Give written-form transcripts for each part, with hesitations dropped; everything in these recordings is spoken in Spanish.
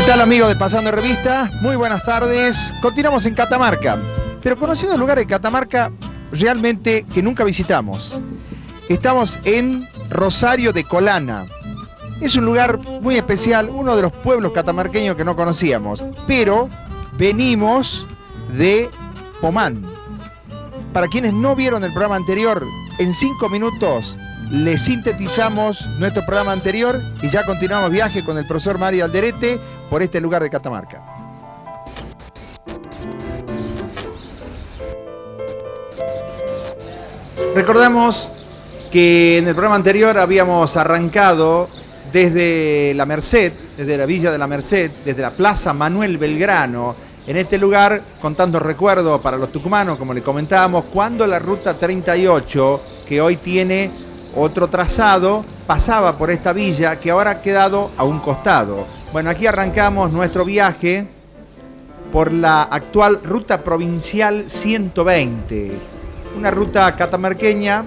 tal, amigos de Pasando Revista? Muy buenas tardes. Continuamos en Catamarca, pero conociendo el lugar de Catamarca realmente que nunca visitamos. Estamos en Rosario de Colana. Es un lugar muy especial, uno de los pueblos catamarqueños que no conocíamos, pero venimos de Pomán. Para quienes no vieron el programa anterior, en 5 minutos les sintetizamos nuestro programa anterior y ya continuamos viaje con el profesor Mario Alderete por este lugar de Catamarca. Recordamos que en el programa anterior habíamos arrancado desde la Merced, desde la Villa de la Merced, desde la Plaza Manuel Belgrano, en este lugar, contando recuerdos para los tucumanos, como le comentábamos, cuando la Ruta 38, que hoy tiene otro trazado, pasaba por esta villa que ahora ha quedado a un costado. Bueno, aquí arrancamos nuestro viaje por la actual Ruta Provincial 120, una ruta catamarqueña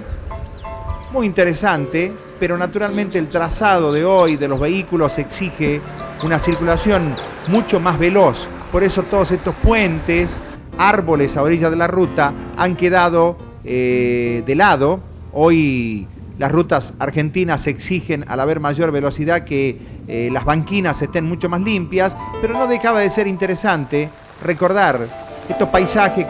muy interesante, pero naturalmente el trazado de hoy de los vehículos exige una circulación mucho más veloz. Por eso todos estos puentes, árboles a orilla de la ruta han quedado de lado. Hoy las rutas argentinas exigen, al haber mayor velocidad, que las banquinas estén mucho más limpias, pero no dejaba de ser interesante recordar estos paisajes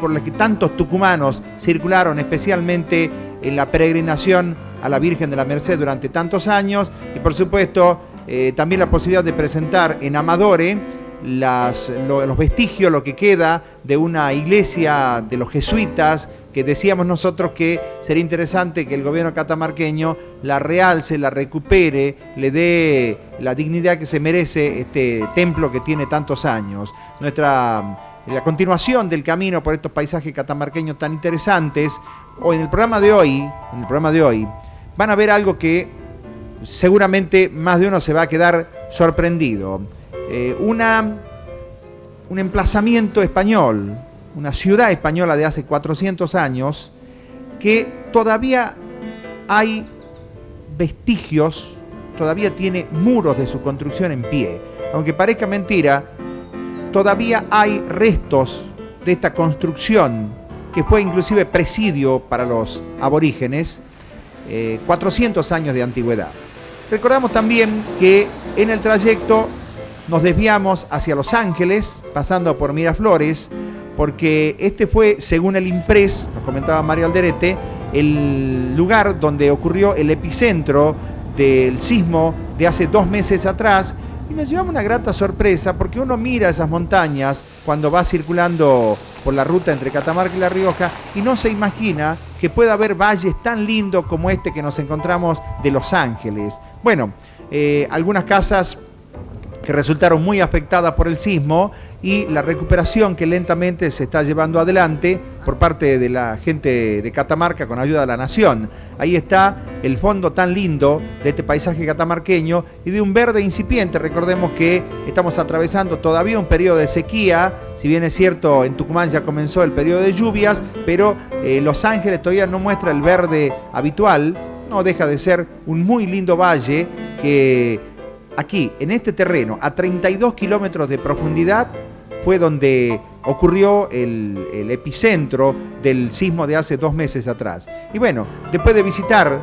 por los que tantos tucumanos circularon, especialmente en la peregrinación a la Virgen de la Merced durante tantos años, y por supuesto también la posibilidad de presentar en Amadore los vestigios, lo que queda de una iglesia de los jesuitas, que decíamos nosotros que sería interesante que el gobierno catamarqueño la realce, la recupere, le dé la dignidad que se merece este templo que tiene tantos años. La continuación del camino por estos paisajes catamarqueños tan interesantes, en el programa de hoy van a ver algo que seguramente más de uno se va a quedar sorprendido. Un emplazamiento español, una ciudad española de hace 400 años, que todavía hay vestigios, todavía tiene muros de su construcción en pie. Aunque parezca mentira, todavía hay restos de esta construcción, que fue inclusive presidio para los aborígenes, 400 años de antigüedad. Recordamos también que en el trayecto nos desviamos hacia Los Ángeles, pasando por Miraflores, porque este fue, según el IMPRES, nos comentaba Mario Alderete, el lugar donde ocurrió el epicentro del sismo de hace 2 meses atrás, y nos llevamos una grata sorpresa, porque uno mira esas montañas cuando va circulando por la ruta entre Catamarca y La Rioja y no se imagina que pueda haber valles tan lindos como este que nos encontramos de Los Ángeles. Bueno, algunas casas que resultaron muy afectadas por el sismo y la recuperación que lentamente se está llevando adelante por parte de la gente de Catamarca con ayuda de la Nación. Ahí está el fondo tan lindo de este paisaje catamarqueño y de un verde incipiente. Recordemos que estamos atravesando todavía un periodo de sequía, si bien es cierto en Tucumán ya comenzó el periodo de lluvias, pero Los Ángeles todavía no muestra el verde habitual, no deja de ser un muy lindo valle que aquí, en este terreno, a 32 kilómetros de profundidad, fue donde ocurrió el epicentro del sismo de hace 2 meses atrás. Y bueno, después de visitar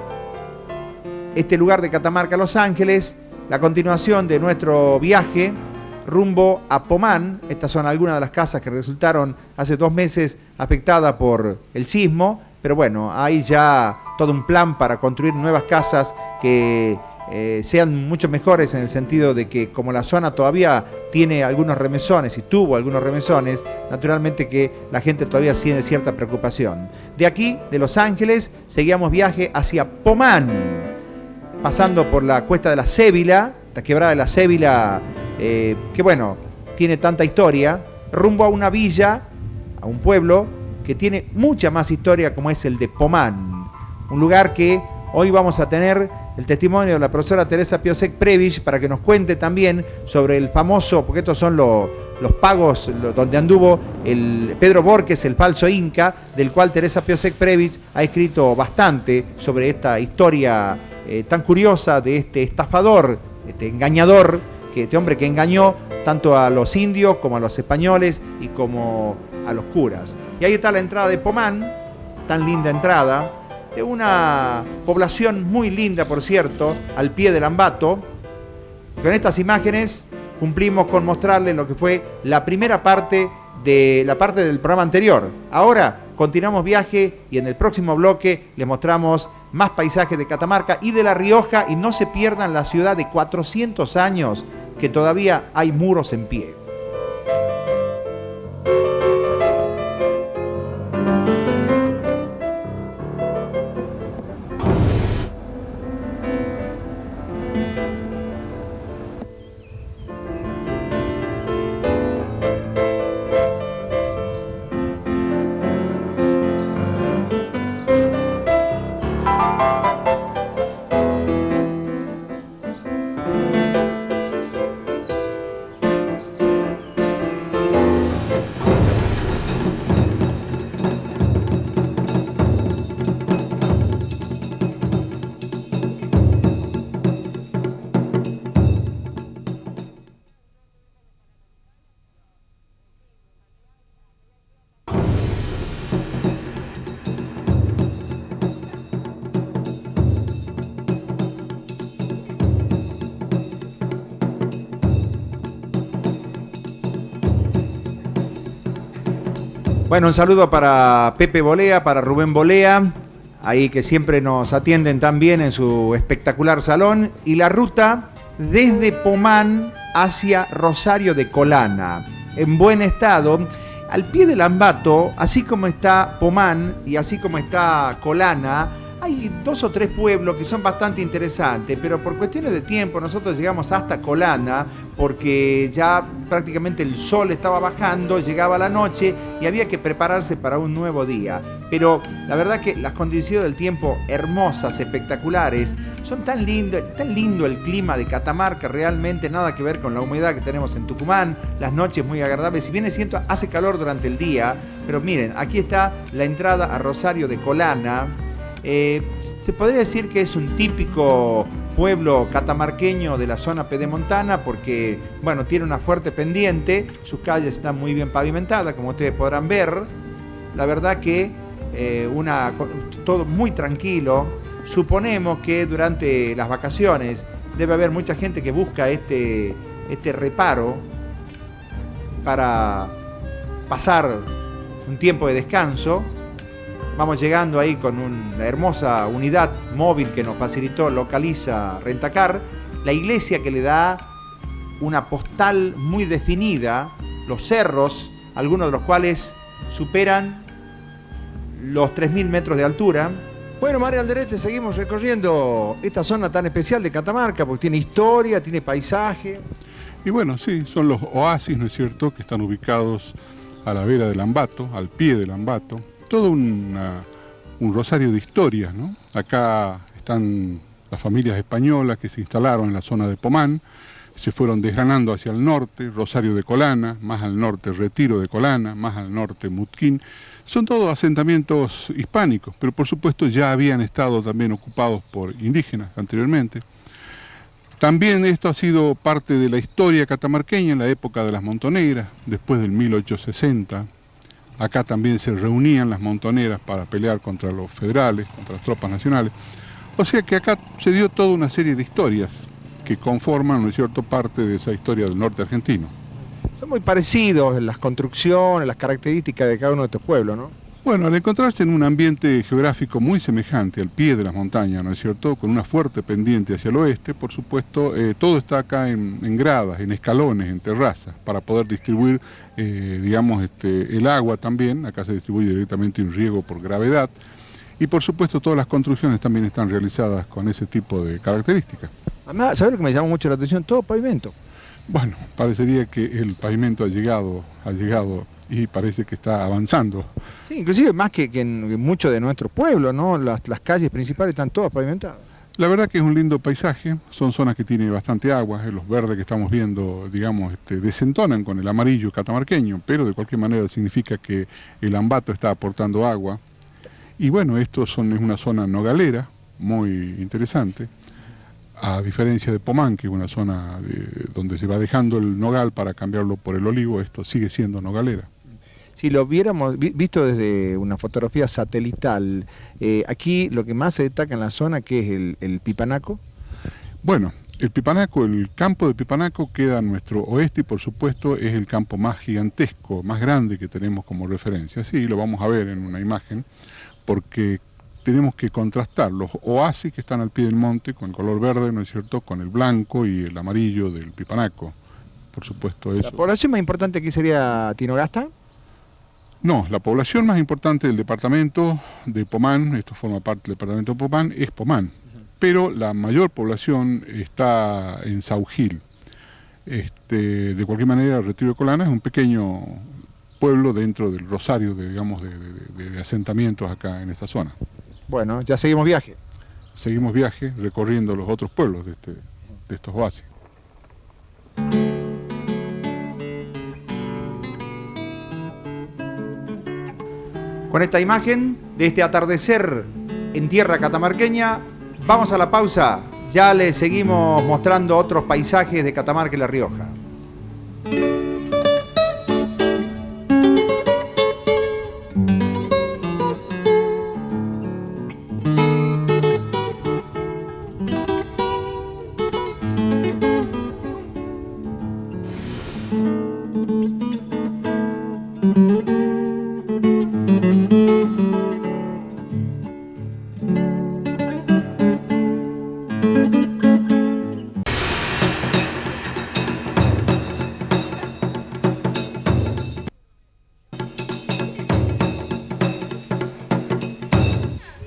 este lugar de Catamarca, Los Ángeles, la continuación de nuestro viaje rumbo a Pomán. Estas son algunas de las casas que resultaron hace 2 meses afectadas por el sismo, pero bueno, hay ya todo un plan para construir nuevas casas que sean mucho mejores, en el sentido de que como la zona todavía tiene algunos remesones y tuvo algunos remesones, naturalmente que la gente todavía tiene cierta preocupación. De aquí, de Los Ángeles, seguíamos viaje hacia Pomán, pasando por la cuesta de la Cébila, la quebrada de la Cébila, que bueno, tiene tanta historia, rumbo a una villa, a un pueblo que tiene mucha más historia, como es el de Pomán, un lugar que hoy vamos a tener el testimonio de la profesora Teresa Piosek Previch para que nos cuente también sobre el famoso, porque estos son los pagos donde anduvo el Pedro Borges, el falso inca, del cual Teresa Piosek Previch ha escrito bastante sobre esta historia tan curiosa de este estafador, este engañador, este hombre que engañó tanto a los indios como a los españoles y como a los curas. Y ahí está la entrada de Pomán, tan linda entrada, de una población muy linda, por cierto, al pie del Ambato. Con estas imágenes cumplimos con mostrarles lo que fue la primera parte del programa anterior. Ahora continuamos viaje y en el próximo bloque les mostramos más paisajes de Catamarca y de La Rioja, y no se pierdan la ciudad de 400 años que todavía hay muros en pie. Bueno, un saludo para Pepe Bolea, para Rubén Bolea, ahí que siempre nos atienden tan bien en su espectacular salón. Y la ruta desde Pomán hacia Rosario de Colana, en buen estado, al pie del Ambato, así como está Pomán y así como está Colana. Hay 2 o 3 pueblos que son bastante interesantes, pero por cuestiones de tiempo nosotros llegamos hasta Colana porque ya prácticamente el sol estaba bajando, llegaba la noche y había que prepararse para un nuevo día. Pero la verdad que las condiciones del tiempo hermosas, espectaculares, son tan lindo el clima de Catamarca, realmente nada que ver con la humedad que tenemos en Tucumán, las noches muy agradables, si bien es cierto hace calor durante el día, pero miren, aquí está la entrada a Rosario de Colana. Se podría decir que es un típico pueblo catamarqueño de la zona pedemontana porque, bueno, tiene una fuerte pendiente, sus calles están muy bien pavimentadas, como ustedes podrán ver. La verdad que todo muy tranquilo. Suponemos que durante las vacaciones debe haber mucha gente que busca este reparo para pasar un tiempo de descanso. Vamos llegando ahí con una hermosa unidad móvil que nos facilitó Localiza Rentacar. La iglesia que le da una postal muy definida, los cerros, algunos de los cuales superan los 3.000 metros de altura. Bueno, María Alderete, seguimos recorriendo esta zona tan especial de Catamarca porque tiene historia, tiene paisaje. Y bueno, sí, son los oasis, ¿no es cierto?, que están ubicados a la vera del Ambato, al pie del Ambato. Todo un rosario de historias, ¿no? Acá están las familias españolas que se instalaron en la zona de Pomán, se fueron desgranando hacia el norte, Rosario de Colana, más al norte Retiro de Colana, más al norte Mutquín. Son todos asentamientos hispánicos, pero por supuesto ya habían estado también ocupados por indígenas anteriormente. También esto ha sido parte de la historia catamarqueña en la época de las montoneras, después del 1860. Acá también se reunían las montoneras para pelear contra los federales, contra las tropas nacionales. O sea que acá se dio toda una serie de historias que conforman, ¿no es cierto?, parte de esa historia del norte argentino. Son muy parecidos en las construcciones, las características de cada uno de estos pueblos, ¿no? Bueno, al encontrarse en un ambiente geográfico muy semejante al pie de las montañas, ¿no es cierto?, con una fuerte pendiente hacia el oeste, por supuesto, todo está acá en gradas, en escalones, en terrazas, para poder distribuir, digamos, el agua también. Acá se distribuye directamente un riego por gravedad. Y por supuesto todas las construcciones también están realizadas con ese tipo de características. Además, ¿sabes lo que me llamó mucho la atención? Todo pavimento. Bueno, parecería que el pavimento ha llegado y parece que está avanzando. Sí, inclusive más que en muchos de nuestros pueblos, ¿no? Las calles principales están todas pavimentadas. La verdad que es un lindo paisaje, son zonas que tienen bastante agua, los verdes que estamos viendo, digamos, desentonan con el amarillo catamarqueño, pero de cualquier manera significa que el Ambato está aportando agua. Y bueno, es una zona nogalera, muy interesante. A diferencia de Pomán, que es una zona donde se va dejando el nogal para cambiarlo por el olivo, esto sigue siendo nogalera. Si lo viéramos visto desde una fotografía satelital, aquí lo que más se destaca en la zona, que es el pipanaco. Bueno, el pipanaco, el campo de Pipanaco queda a nuestro oeste y por supuesto es el campo más gigantesco, más grande que tenemos como referencia. Sí, lo vamos a ver en una imagen, porque tenemos que contrastar los oasis que están al pie del monte con el color verde, ¿no es cierto?, con el blanco y el amarillo del Pipanaco. Por supuesto eso. ¿La población más importante aquí sería Tinogasta? No, la población más importante del departamento de Pomán, esto forma parte del departamento de Pomán, es Pomán. Pero la mayor población está en Saugil. De cualquier manera, Retiro de Colana es un pequeño pueblo dentro del rosario de asentamientos acá en esta zona. Bueno, ya seguimos viaje. Seguimos viaje recorriendo los otros pueblos de estos oasis. Con esta imagen de este atardecer en tierra catamarqueña, vamos a la pausa. Ya les seguimos mostrando otros paisajes de Catamarca y La Rioja.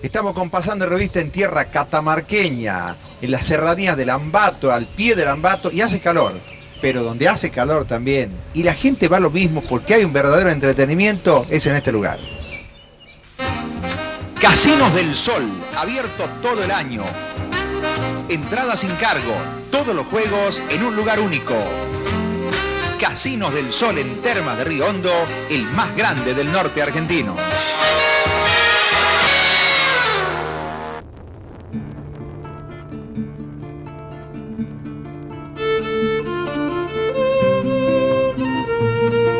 Estamos compasando revista en tierra catamarqueña, en las serranías del Ambato, al pie del Ambato, y hace calor. Pero donde hace calor también, y la gente va a lo mismo porque hay un verdadero entretenimiento, es en este lugar. Casinos del Sol, abierto todo el año. Entrada sin cargo, todos los juegos en un lugar único. Casinos del Sol en Termas de Río Hondo, el más grande del norte argentino.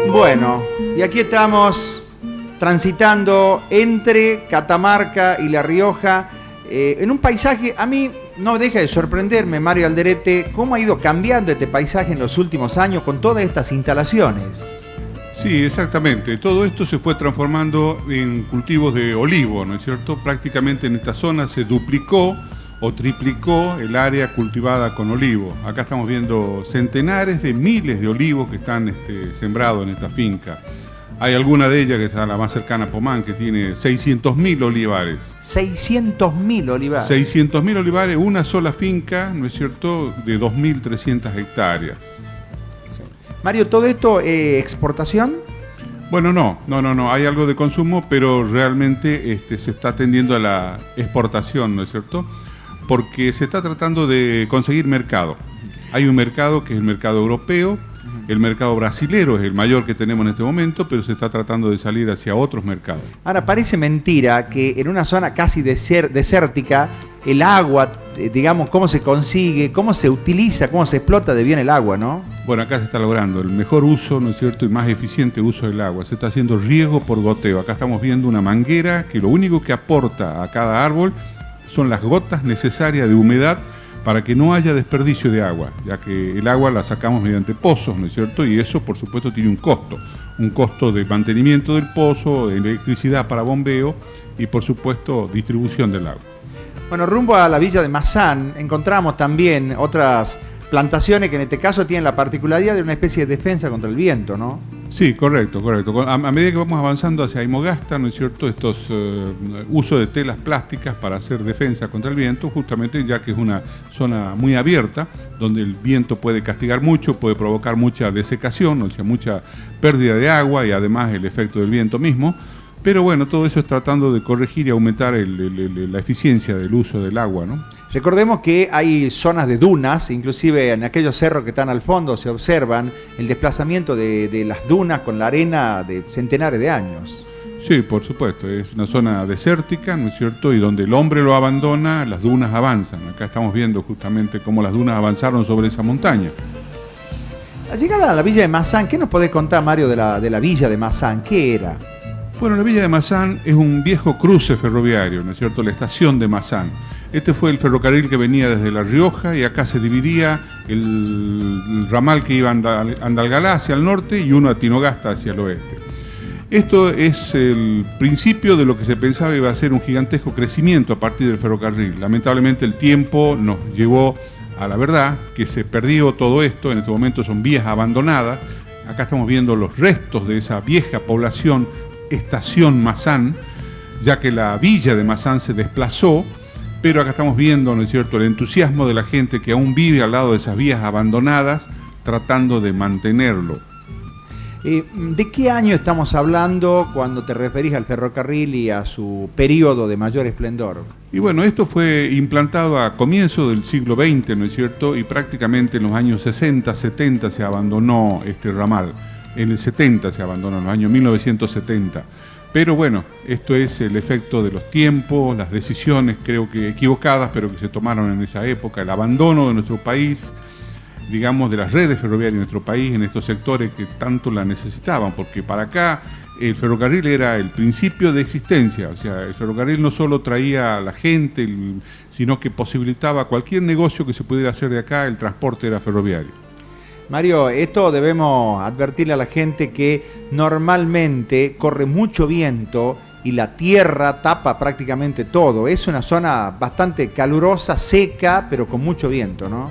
Bueno, y aquí estamos transitando entre Catamarca y La Rioja, en un paisaje, a mí no deja de sorprenderme, Mario Alderete, cómo ha ido cambiando este paisaje en los últimos años con todas estas instalaciones. Sí, exactamente. Todo esto se fue transformando en cultivos de olivo, ¿no es cierto? Prácticamente en esta zona se duplicó o triplicó el área cultivada con olivo. Acá estamos viendo centenares de miles de olivos que están sembrados en esta finca. Hay alguna de ellas que está la más cercana a Pomán, que tiene 600.000 olivares. 600.000 olivares. 600.000 olivares, una sola finca, ¿no es cierto?, de 2.300 hectáreas. Mario, ¿todo esto exportación? Bueno, no, hay algo de consumo, pero realmente se está tendiendo a la exportación, ¿no es cierto?, porque se está tratando de conseguir mercado. Hay un mercado que es el mercado europeo, el mercado brasilero es el mayor que tenemos en este momento, pero se está tratando de salir hacia otros mercados. Ahora, parece mentira que en una zona casi desértica, el agua, digamos, cómo se consigue, cómo se utiliza, cómo se explota de bien el agua, ¿no? Bueno, acá se está logrando el mejor uso, ¿no es cierto?, y más eficiente uso del agua. Se está haciendo riego por goteo. Acá estamos viendo una manguera que lo único que aporta a cada árbol son las gotas necesarias de humedad para que no haya desperdicio de agua, ya que el agua la sacamos mediante pozos, ¿no es cierto? Y eso, por supuesto, tiene un costo de mantenimiento del pozo, de electricidad para bombeo y, por supuesto, distribución del agua. Bueno, rumbo a la villa de Mazán encontramos también otras plantaciones que en este caso tienen la particularidad de una especie de defensa contra el viento, ¿no? Sí, correcto. A medida que vamos avanzando hacia Aymogasta, ¿no es cierto?, estos uso de telas plásticas para hacer defensa contra el viento, justamente ya que es una zona muy abierta, donde el viento puede castigar mucho, puede provocar mucha desecación, o sea, mucha pérdida de agua y además el efecto del viento mismo. Pero bueno, todo eso es tratando de corregir y aumentar la eficiencia del uso del agua, ¿no? Recordemos que hay zonas de dunas, inclusive en aquellos cerros que están al fondo se observan el desplazamiento de las dunas con la arena de centenares de años. Sí, por supuesto, es una zona desértica, ¿no es cierto? Y donde el hombre lo abandona, las dunas avanzan. Acá estamos viendo justamente cómo las dunas avanzaron sobre esa montaña. Al llegar a la villa de Mazán, ¿qué nos podés contar, Mario, de la villa de Mazán? ¿Qué era? Bueno, la villa de Mazán es un viejo cruce ferroviario, ¿no es cierto? La estación de Mazán. Este fue el ferrocarril que venía desde La Rioja y acá se dividía el ramal que iba a Andalgalá hacia el norte y uno a Tinogasta hacia el oeste. Esto es el principio de lo que se pensaba iba a ser un gigantesco crecimiento a partir del ferrocarril. Lamentablemente el tiempo nos llevó a la verdad que se perdió todo esto. En este momento son vías abandonadas. Acá estamos viendo los restos de esa vieja población, estación Mazán, ya que la villa de Mazán se desplazó, pero acá estamos viendo, ¿no es cierto?, el entusiasmo de la gente que aún vive al lado de esas vías abandonadas, tratando de mantenerlo. ¿De qué año estamos hablando cuando te referís al ferrocarril y a su periodo de mayor esplendor? Y bueno, esto fue implantado a comienzos del siglo XX, ¿no es cierto? Y prácticamente en los años 60, 70 se abandonó este ramal. En el 70 se abandonó, en los años 1970. Pero bueno, esto es el efecto de los tiempos, las decisiones creo que equivocadas, pero que se tomaron en esa época, el abandono de nuestro país, digamos, de las redes ferroviarias de nuestro país en estos sectores que tanto la necesitaban, porque para acá el ferrocarril era el principio de existencia. O sea, el ferrocarril no solo traía a la gente, sino que posibilitaba cualquier negocio que se pudiera hacer de acá, el transporte era ferroviario. Mario, esto debemos advertirle a la gente que normalmente corre mucho viento y la tierra tapa prácticamente todo. Es una zona bastante calurosa, seca, pero con mucho viento, ¿no?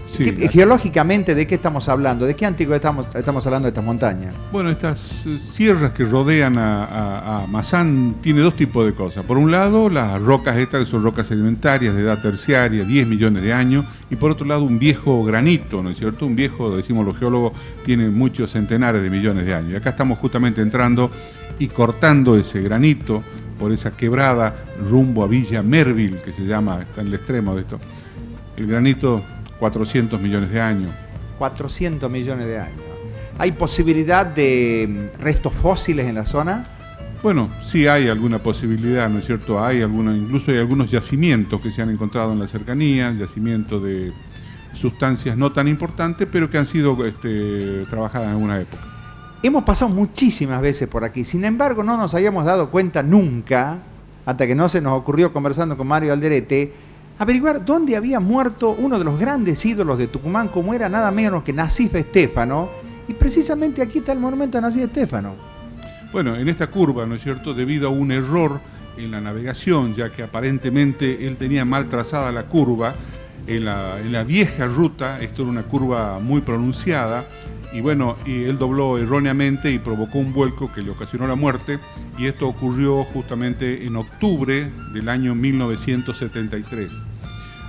Sí, geológicamente, ¿de qué estamos hablando? ¿De qué antigüedad estamos hablando de estas montañas? Bueno, estas sierras que rodean a Mazán tiene dos tipos de cosas. Por un lado, las rocas estas que son rocas sedimentarias de edad terciaria, 10 millones de años, y por otro lado un viejo granito, ¿no es cierto? Un viejo, decimos los geólogos, tiene muchos centenares de millones de años. Y acá estamos justamente entrando y cortando ese granito por esa quebrada rumbo a Villa Merville, que se llama, está en el extremo de esto. El granito, 400 millones de años. 400 millones de años. ¿Hay posibilidad de restos fósiles en la zona? Bueno, sí hay alguna posibilidad, ¿no es cierto? Incluso hay algunos yacimientos que se han encontrado en la cercanía, yacimientos de sustancias no tan importantes, pero que han sido trabajadas en alguna época. Hemos pasado muchísimas veces por aquí, sin embargo no nos habíamos dado cuenta nunca, hasta que no se nos ocurrió conversando con Mario Alderete, averiguar dónde había muerto uno de los grandes ídolos de Tucumán, como era nada menos que Nasif Estéfano, y precisamente aquí está el monumento a Nasif Estéfano. Bueno, en esta curva, ¿no es cierto?, debido a un error en la navegación, ya que aparentemente él tenía mal trazada la curva, en la vieja ruta, esto era una curva muy pronunciada, y bueno, y él dobló erróneamente y provocó un vuelco que le ocasionó la muerte, y esto ocurrió justamente en octubre del año 1973.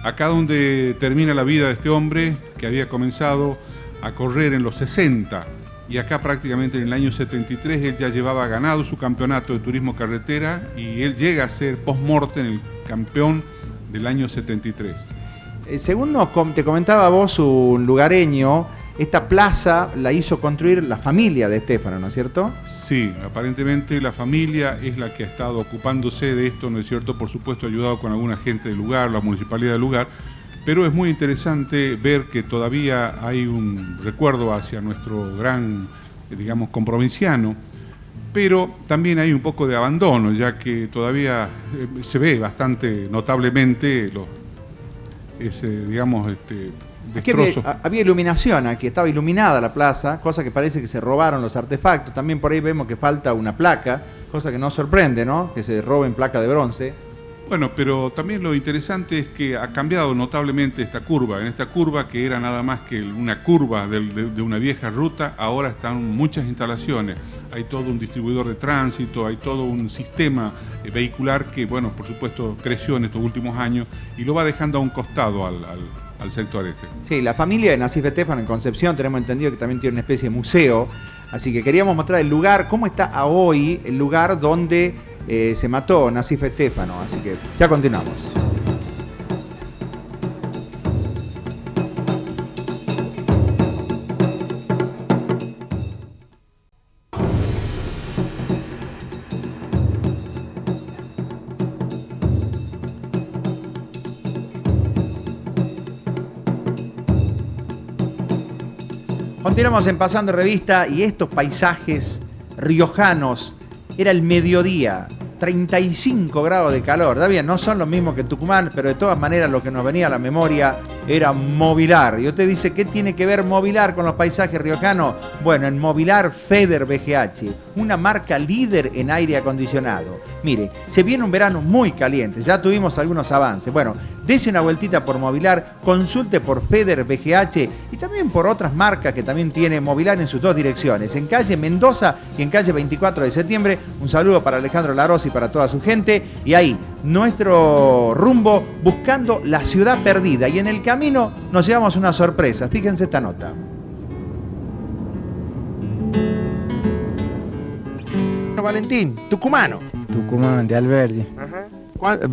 Acá donde termina la vida de este hombre, que había comenzado a correr en los 60, y acá prácticamente en el año 73 él ya llevaba ganado su campeonato de turismo carretera, y él llega a ser post-mortem el campeón del año 73. Según te comentaba vos, un lugareño, esta plaza la hizo construir la familia de Estéfano, ¿no es cierto? Sí, aparentemente la familia es la que ha estado ocupándose de esto, ¿no es cierto? Por supuesto, ayudado con alguna gente del lugar, la municipalidad del lugar, pero es muy interesante ver que todavía hay un recuerdo hacia nuestro gran, digamos, comprovinciano, pero también hay un poco de abandono, ya que todavía se ve bastante notablemente destrozo. Había iluminación aquí, estaba iluminada la plaza, cosa que parece que se robaron los artefactos. También por ahí vemos que falta una placa, cosa que no sorprende, ¿no? Que se roben placa de bronce. Bueno, pero también lo interesante es que ha cambiado notablemente esta curva. En esta curva, que era nada más que una curva de una vieja ruta, ahora están muchas instalaciones. Hay todo un distribuidor de tránsito, hay todo un sistema vehicular que, bueno, por supuesto, creció en estos últimos años y lo va dejando a un costado al sector este. Sí, la familia de Nasif Estéfano en Concepción, tenemos entendido que también tiene una especie de museo, así que queríamos mostrar el lugar, cómo está hoy el lugar donde se mató Nasif Estéfano, así que ya continuamos. Continuamos en Pasando Revista y estos paisajes riojanos, era el mediodía, 35 grados de calor. Está bien, no son los mismos que Tucumán, pero de todas maneras lo que nos venía a la memoria era Mobilar. Y usted dice, ¿qué tiene que ver Mobilar con los paisajes riojanos? Bueno, en Mobilar Feder VGH, una marca líder en aire acondicionado. Mire, se viene un verano muy caliente, ya tuvimos algunos avances. Bueno, dese una vueltita por Mobilar, consulte por Feder VGH y también por otras marcas que también tiene Mobilar en sus dos direcciones, en calle Mendoza y en calle 24 de septiembre. Un saludo para Alejandro Laros y para toda su gente. Y ahí, nuestro rumbo buscando la ciudad perdida. Y en el camino nos llevamos una sorpresa. Fíjense esta nota. Valentín, tucumano. Tucumán, de Alberdi. Ajá.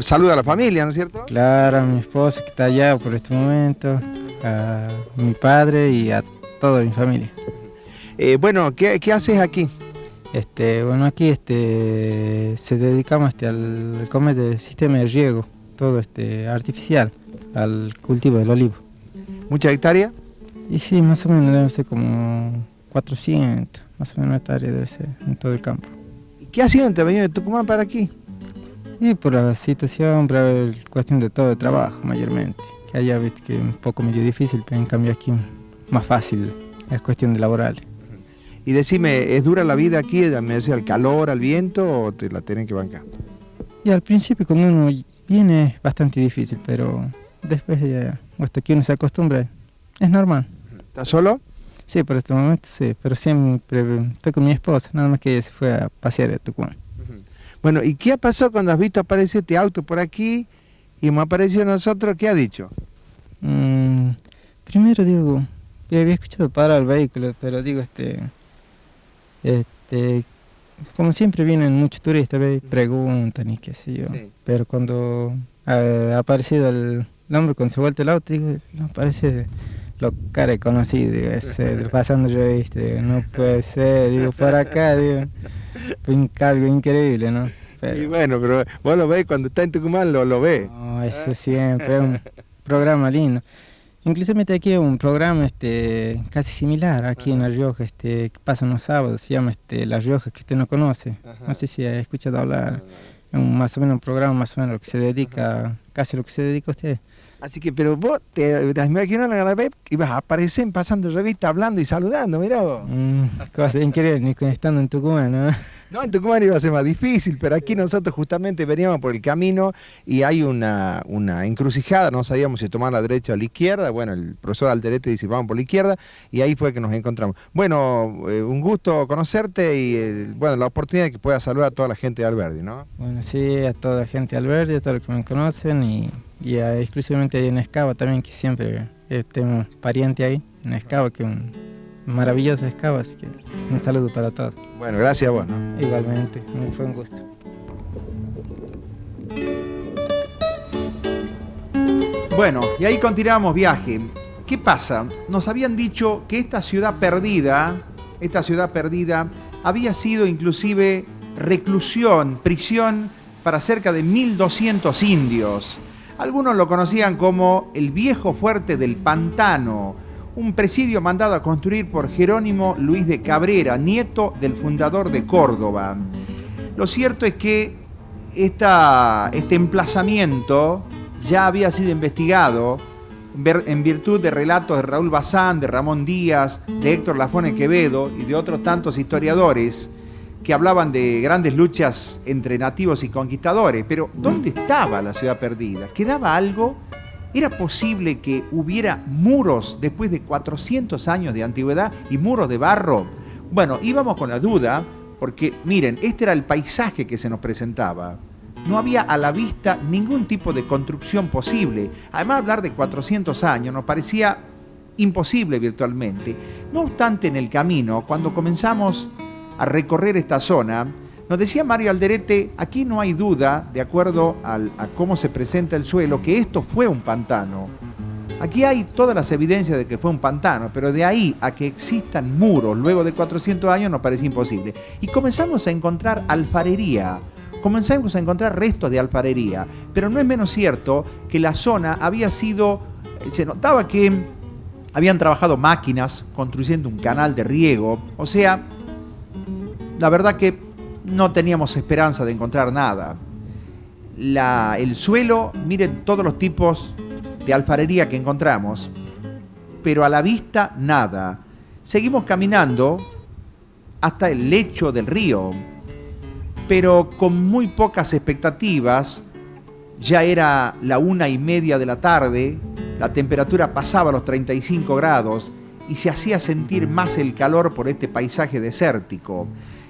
Saluda a la familia, ¿no es cierto? Claro, a mi esposa que está allá por este momento, a mi padre y a toda mi familia. Bueno, ¿qué haces aquí? Bueno, aquí se dedicamos al comer del sistema de riego, todo artificial, al cultivo del olivo. ¿Mucha hectárea? Y sí, más o menos debe ser como 400, más o menos hectáreas debe ser en todo el campo. ¿Qué hacían? ¿Te venía de Tucumán para aquí? Y por la situación, por la cuestión de todo el trabajo mayormente, que allá viste que es un poco medio difícil, pero en cambio aquí más fácil, es cuestión de laboral. Y decime, ¿es dura la vida aquí, me decía, al calor, al viento, o te la tienen que bancar? Y al principio cuando uno viene es bastante difícil, pero después ya, hasta que uno se acostumbra, es normal. ¿Estás solo? Sí, por este momento sí, pero siempre estoy con mi esposa, nada más que ella se fue a pasear a Tucumán. Bueno, ¿y qué ha pasado cuando has visto aparecer este auto por aquí y hemos aparecido nosotros? ¿Qué ha dicho? Primero digo, ya había escuchado parar el vehículo, pero digo, como siempre vienen muchos turistas, preguntan y qué sé yo, sí. Pero cuando ha aparecido el hombre, cuando se vuelve el auto, digo, no parece lo cara conocido, digo, pasando revista, digo, no puede ser, digo, por acá, digo, fue algo increíble, ¿no? Pero, y bueno, pero vos lo ves cuando está en Tucumán, lo ves. No, eso siempre, es un programa lindo. Inclusive aquí hay un programa casi similar aquí en La Rioja, que pasa los sábados, se llama La Rioja, que usted no conoce. No sé si ha escuchado hablar, es más o menos un programa más o menos lo que se dedica, casi lo que se dedica usted. Así que, pero vos te imaginas la vez que ibas a aparecer pasando revista, hablando y saludando, mirá vos. Cosa increíble, ni estando en Tucumán, ¿no? No, en Tucumán iba a ser más difícil, pero aquí nosotros justamente veníamos por el camino y hay una encrucijada, no sabíamos si tomar la derecha o la izquierda. Bueno, el profesor Alderete dice vamos por la izquierda y ahí fue que nos encontramos. Bueno, un gusto conocerte y bueno, la oportunidad de que puedas saludar a toda la gente de Alberdi, ¿no? Bueno, sí, a toda la gente de Alberdi, a todos los que me conocen y exclusivamente ahí en Escava también, que siempre tengo pariente ahí, en Escava, que es un maravilloso Escava, así que un saludo para todos. Bueno, gracias a vos, ¿no? Igualmente, fue un gusto. Bueno, y ahí continuamos viaje. ¿Qué pasa? Nos habían dicho que esta ciudad perdida había sido inclusive reclusión, prisión para cerca de 1.200 indios. Algunos lo conocían como el viejo fuerte del Pantano, un presidio mandado a construir por Jerónimo Luis de Cabrera, nieto del fundador de Córdoba. Lo cierto es que este emplazamiento ya había sido investigado en virtud de relatos de Raúl Bazán, de Ramón Díaz, de Héctor Lafone Quevedo y de otros tantos historiadores que hablaban de grandes luchas entre nativos y conquistadores. Pero ¿dónde estaba la ciudad perdida? ¿Quedaba algo? ¿Era posible que hubiera muros después de 400 años de antigüedad y muros de barro? Bueno, íbamos con la duda porque, miren, este era el paisaje que se nos presentaba. No había a la vista ningún tipo de construcción posible. Además, hablar de 400 años nos parecía imposible virtualmente. No obstante, en el camino, cuando comenzamos a recorrer esta zona, nos decía Mario Alderete, aquí no hay duda, de acuerdo a cómo se presenta el suelo, que esto fue un pantano. Aquí hay todas las evidencias de que fue un pantano, pero de ahí a que existan muros luego de 400 años nos parece imposible. Y comenzamos a encontrar alfarería, comenzamos a encontrar restos de alfarería, pero no es menos cierto que la zona había sido, se notaba que habían trabajado máquinas construyendo un canal de riego. O sea, la verdad que no teníamos esperanza de encontrar nada. El suelo, miren todos los tipos de alfarería que encontramos, pero a la vista nada. Seguimos caminando hasta el lecho del río, pero con muy pocas expectativas. Ya era la 1:30 de la tarde, la temperatura pasaba los 35 grados y se hacía sentir más el calor por este paisaje desértico.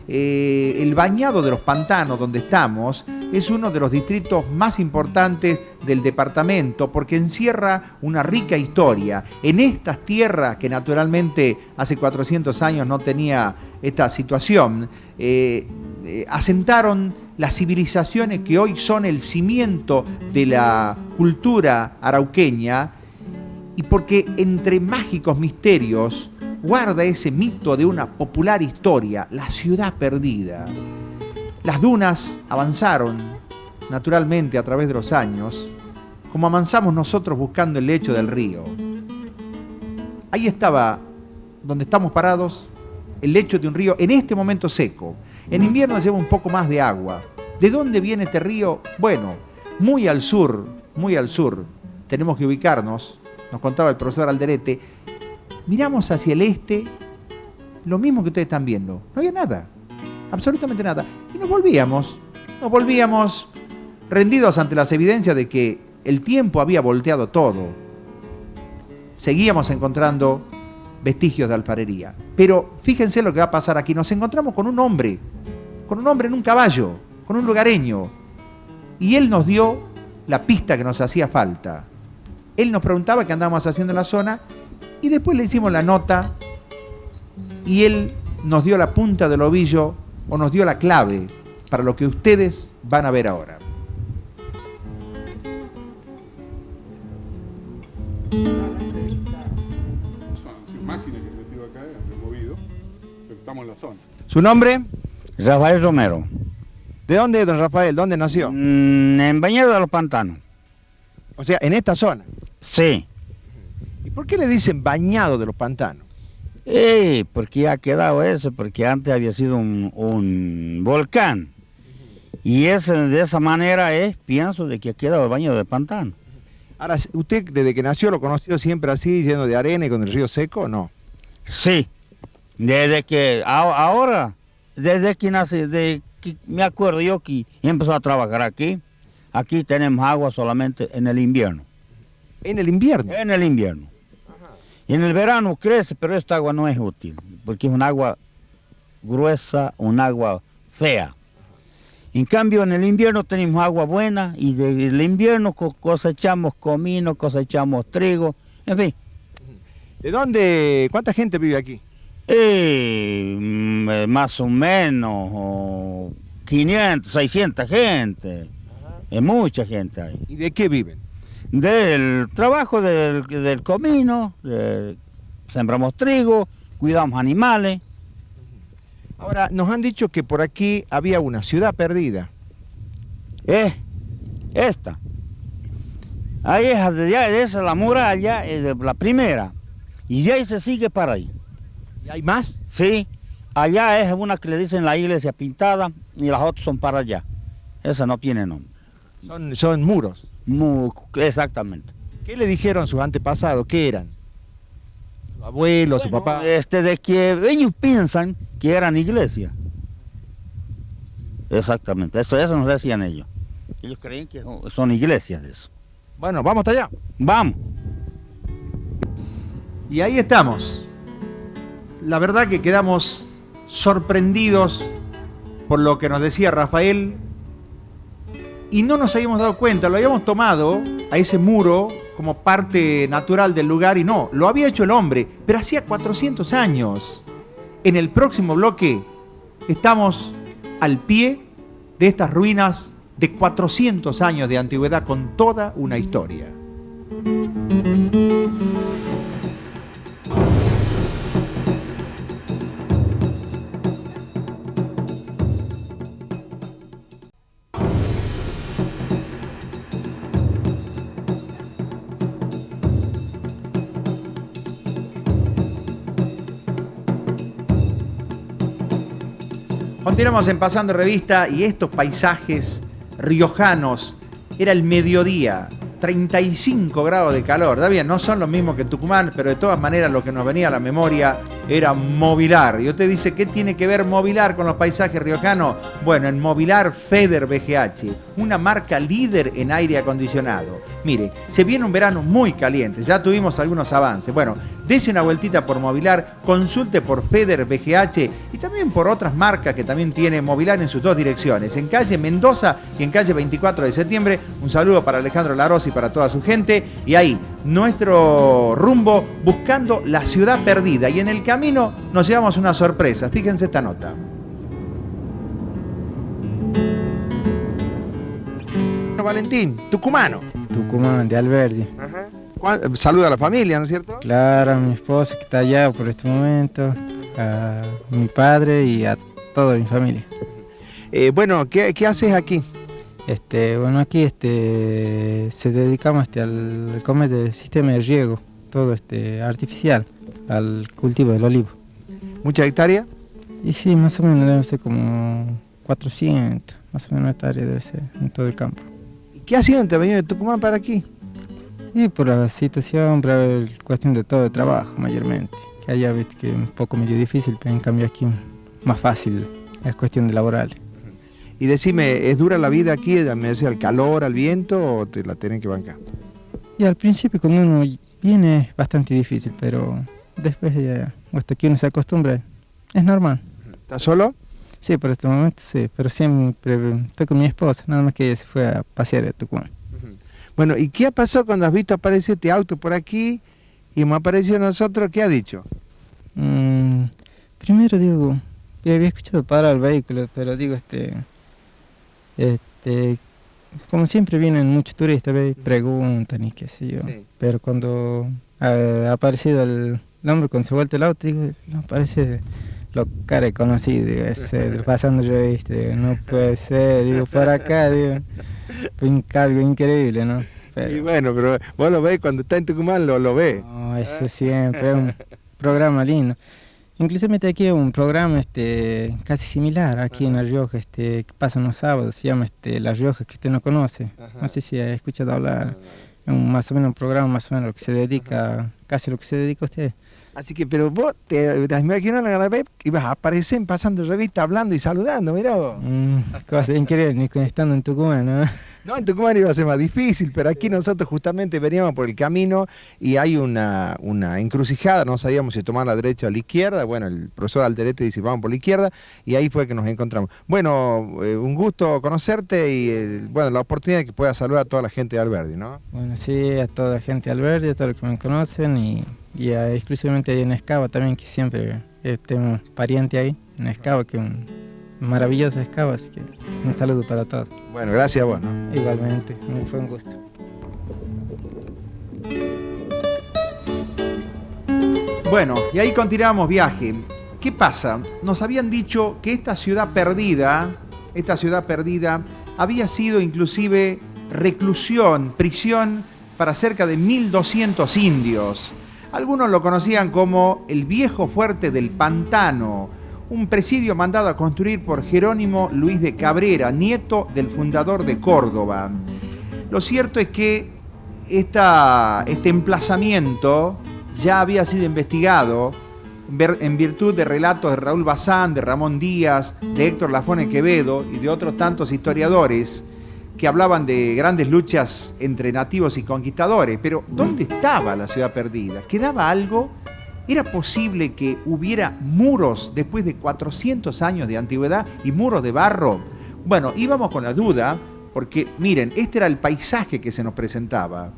El Bañado de los Pantanos, donde estamos, es uno de los distritos más importantes del departamento porque encierra una rica historia. En estas tierras, que naturalmente hace 400 años no tenía esta situación, asentaron las civilizaciones que hoy son el cimiento de la cultura arauqueña, y porque entre mágicos misterios guarda ese mito de una popular historia, la ciudad perdida. Las dunas avanzaron naturalmente a través de los años, como avanzamos nosotros buscando el lecho del río. Ahí estaba, donde estamos parados, el lecho de un río en este momento seco. En invierno lleva un poco más de agua. ¿De dónde viene este río? Bueno, muy al sur, tenemos que ubicarnos, nos contaba el profesor Alderete. Miramos hacia el este, lo mismo que ustedes están viendo. No había nada, absolutamente nada. Y nos volvíamos rendidos ante las evidencias de que el tiempo había volteado todo. Seguíamos encontrando vestigios de alfarería. Pero fíjense lo que va a pasar aquí. Nos encontramos con un hombre en un caballo, con un lugareño. Y él nos dio la pista que nos hacía falta. Él nos preguntaba qué andábamos haciendo en la zona y después le hicimos la nota y él nos dio la punta del ovillo o nos dio la clave para lo que ustedes van a ver ahora. Sin máquina que he metido acá, removido, pero estamos en la zona. ¿Su nombre? Rafael Romero. ¿De dónde es, don Rafael? ¿Dónde nació? En Bañado de los Pantanos. O sea, en esta zona. Sí. ¿Y por qué le dicen Bañado de los Pantanos? Porque ha quedado eso, porque antes había sido un volcán. Y de esa manera pienso de que ha quedado Bañado del Pantano. Ahora, ¿usted desde que nació lo conoció siempre así, lleno de arena y con el río seco o no? Sí. Desde que nací, me acuerdo yo que empezó a trabajar aquí. Aquí tenemos agua solamente en el invierno. ¿En el invierno? En el invierno. Y en el verano crece, pero esta agua no es útil, porque es un agua gruesa, un agua fea. En cambio, en el invierno tenemos agua buena y del invierno cosechamos comino, cosechamos trigo, en fin. ¿De dónde? ¿Cuánta gente vive aquí? Más o menos 500, 600 gente. Es mucha gente ahí. ¿Y de qué viven? Del trabajo del comino, sembramos trigo, cuidamos animales. Ahora, nos han dicho que por aquí había una ciudad perdida. Esta. Ahí es la muralla, la primera. Y de ahí se sigue para ahí. ¿Y hay más? Sí. Allá es una que le dicen la iglesia pintada y las otras son para allá. Esa no tiene nombre. Son muros. Exactamente. ¿Qué le dijeron sus antepasados? ¿Qué eran? ¿Su abuelo, su papá? De que ellos piensan que eran iglesias. Exactamente, eso nos decían ellos. Ellos creen que son iglesias de eso. Bueno, vamos hasta allá. Vamos. Y ahí estamos. La verdad que quedamos sorprendidos por lo que nos decía Rafael. Y no nos habíamos dado cuenta, lo habíamos tomado a ese muro como parte natural del lugar y no, lo había hecho el hombre, pero hacía 400 años. En el próximo bloque estamos al pie de estas ruinas de 400 años de antigüedad con toda una historia. Continuamos en Pasando Revista y estos paisajes riojanos, era el mediodía, 35 grados de calor. Está bien, no son los mismos que Tucumán, pero de todas maneras lo que nos venía a la memoria era Mobilar. Y usted dice, ¿qué tiene que ver Mobilar con los paisajes riojanos? Bueno, en Mobilar Feder VGH, una marca líder en aire acondicionado. Mire, se viene un verano muy caliente, ya tuvimos algunos avances. Bueno, dese una vueltita por Mobilar, consulte por Feder VGH y también por otras marcas que también tiene Mobilar en sus dos direcciones, en calle Mendoza y en calle 24 de septiembre. Un saludo para Alejandro Larós y para toda su gente. Y ahí, nuestro rumbo buscando la ciudad perdida. Y en el camino nos llevamos una sorpresa. Fíjense esta nota. Valentín, tucumano. Tucumán, de Alberdi. Ajá. Saluda a la familia, ¿no es cierto? Claro, a mi esposa que está allá por este momento, a mi padre y a toda mi familia. Bueno, ¿qué haces aquí? Bueno, aquí se dedicamos al comer del sistema de riego, todo artificial, al cultivo del olivo. ¿Mucha hectárea? Y sí, más o menos debe ser como 400, más o menos hectáreas debe ser en todo el campo. ¿Y qué hacían? ¿Te venían de Tucumán para aquí? Y por la situación, por la cuestión de todo el trabajo mayormente, que allá viste que es un poco medio difícil, pero en cambio aquí más fácil, es cuestión de laboral. Y decime, ¿es dura la vida aquí, me decía, al calor, al viento, o te la tienen que bancar? Y al principio cuando uno viene es bastante difícil, pero después ya, hasta que uno se acostumbra, es normal. ¿Estás solo? Sí, por este momento sí, pero siempre estoy con mi esposa, nada más que ella se fue a pasear a Tucumán. Bueno, ¿y qué pasó cuando has visto aparecer este auto por aquí y me apareció nosotros? ¿Qué ha dicho? Primero digo, yo había escuchado parar el vehículo, pero digo, como siempre vienen muchos turistas, preguntan y qué sé yo, sí. Pero cuando ha aparecido el nombre, cuando se vuelve el auto, digo, no parece lo cara conocido, digo, pasando revista, digo, no puede ser, digo, por acá, digo, fue algo increíble, ¿no? Pero, y bueno, pero vos lo ves cuando está en Tucumán, lo ves. No, eso siempre es un programa lindo. Inclusive aquí hay un programa casi similar aquí en La Rioja, que pasa los sábados, se llama La Rioja, que usted no conoce. Ajá. No sé si ha escuchado hablar, es más o menos un programa más o menos lo que se dedica, casi lo que se dedica a usted. Así que, pero vos te imaginas la vez que ibas a aparecer pasando revista, hablando y saludando, mirá vos. Cosa increíble, ni estando en Tucumán, ¿no? No, en Tucumán iba a ser más difícil, pero aquí nosotros justamente veníamos por el camino y hay una encrucijada, no sabíamos si tomar la derecha o la izquierda. Bueno, el profesor Alderete dice, vamos por la izquierda, y ahí fue que nos encontramos. Bueno, un gusto conocerte y bueno, la oportunidad de que puedas saludar a toda la gente de Alberdi, ¿no? Bueno, sí, a toda la gente de Alberdi, a todos los que me conocen y exclusivamente ahí en Escava también, que siempre tengo pariente ahí, en Escava, que es un maravilloso Escava, así que un saludo para todos. Bueno, gracias a vos, ¿no? Igualmente, fue un gusto. Bueno, y ahí continuamos viaje. ¿Qué pasa? Nos habían dicho que esta ciudad perdida había sido inclusive reclusión, prisión para cerca de 1.200 indios. Algunos lo conocían como el viejo fuerte del Pantano, un presidio mandado a construir por Jerónimo Luis de Cabrera, nieto del fundador de Córdoba. Lo cierto es que este emplazamiento ya había sido investigado en virtud de relatos de Raúl Bazán, de Ramón Díaz, de Héctor Lafone Quevedo y de otros tantos historiadores que hablaban de grandes luchas entre nativos y conquistadores. Pero ¿dónde estaba la ciudad perdida? ¿Quedaba algo? ¿Era posible que hubiera muros después de 400 años de antigüedad y muros de barro? Bueno, íbamos con la duda porque, miren, este era el paisaje que se nos presentaba.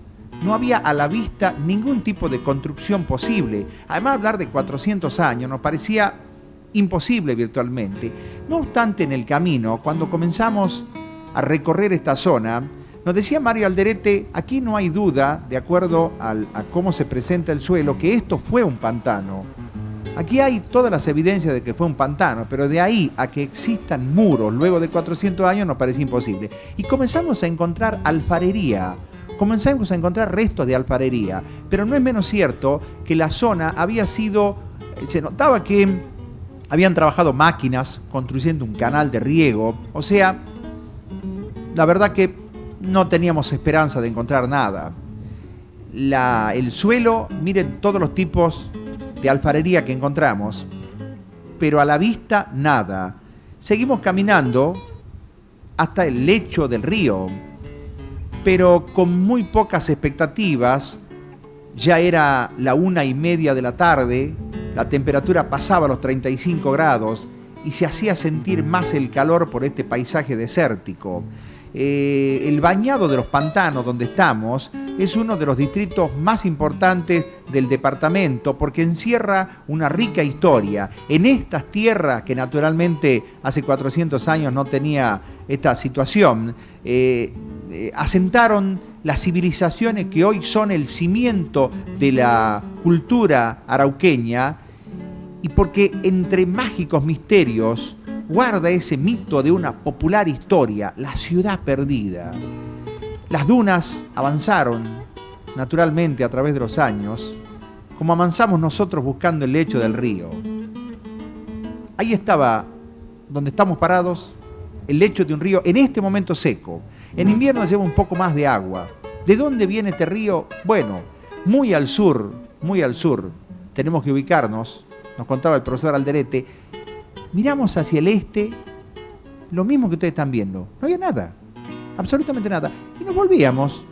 No había a la vista ningún tipo de construcción posible. Además, hablar de 400 años nos parecía imposible virtualmente. No obstante, en el camino, cuando comenzamos a recorrer esta zona, nos decía Mario Alderete, aquí no hay duda, de acuerdo a cómo se presenta el suelo, que esto fue un pantano. Aquí hay todas las evidencias de que fue un pantano, pero de ahí a que existan muros luego de 400 años nos parece imposible. Y comenzamos a encontrar alfarería, comenzamos a encontrar restos de alfarería, pero no es menos cierto que la zona había sido, se notaba que habían trabajado máquinas construyendo un canal de riego. O sea, la verdad que no teníamos esperanza de encontrar nada. El suelo, miren todos los tipos de alfarería que encontramos, pero a la vista nada. Seguimos caminando hasta el lecho del río, pero con muy pocas expectativas. Ya era la 1:30 de la tarde, la temperatura pasaba los 35 grados y se hacía sentir más el calor por este paisaje desértico. El Bañado de los Pantanos, donde estamos, es uno de los distritos más importantes del departamento porque encierra una rica historia. En estas tierras, que naturalmente hace 400 años no tenía esta situación, asentaron las civilizaciones que hoy son el cimiento de la cultura arauqueña, y porque entre mágicos misterios guarda ese mito de una popular historia, la ciudad perdida. Las dunas avanzaron naturalmente a través de los años, como avanzamos nosotros buscando el lecho del río. Ahí estaba, donde estamos parados, el lecho de un río en este momento seco. En invierno lleva un poco más de agua. ¿De dónde viene este río? Bueno, muy al sur, tenemos que ubicarnos, nos contaba el profesor Alderete. Miramos hacia el este, lo mismo que ustedes están viendo. No había nada, absolutamente nada. Y nos volvíamos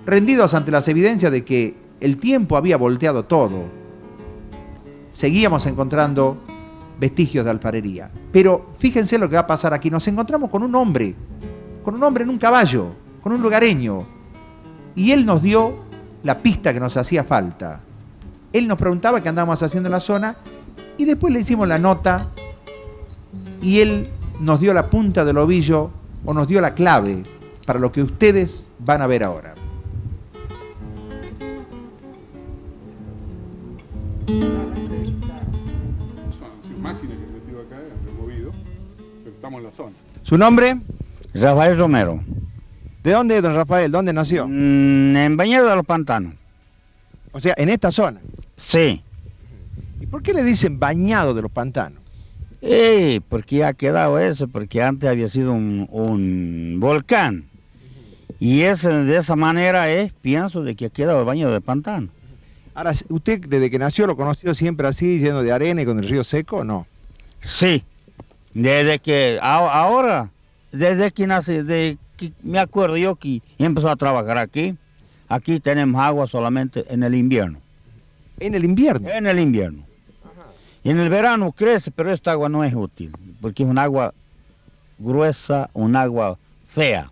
rendidos ante las evidencias de que el tiempo había volteado todo. Seguíamos encontrando vestigios de alfarería. Pero fíjense lo que va a pasar aquí. Nos encontramos con un hombre en un caballo, con un lugareño. Y él nos dio la pista que nos hacía falta. Él nos preguntaba qué andábamos haciendo en la zona y después le hicimos la nota y él nos dio la punta del ovillo o nos dio la clave para lo que ustedes van a ver ahora. Son máquinas que he metido acá, han removido, pero estamos en la zona. ¿Su nombre? Rafael Romero. ¿De dónde es don Rafael? ¿Dónde nació? En Bañado de los Pantanos. O sea, en esta zona. Sí. ¿Y por qué le dicen Bañado de los Pantanos? Porque ha quedado eso, porque antes había sido un volcán. Y de esa manera pienso de que ha quedado el Bañado del Pantano. Ahora, ¿usted desde que nació lo conoció siempre así, lleno de arena y con el río seco o no? Sí. Desde que ahora, desde que nací, me acuerdo yo que empezó a trabajar aquí. Aquí tenemos agua solamente en el invierno. ¿En el invierno? En el invierno. Y en el verano crece, pero esta agua no es útil, porque es un agua gruesa, un agua fea.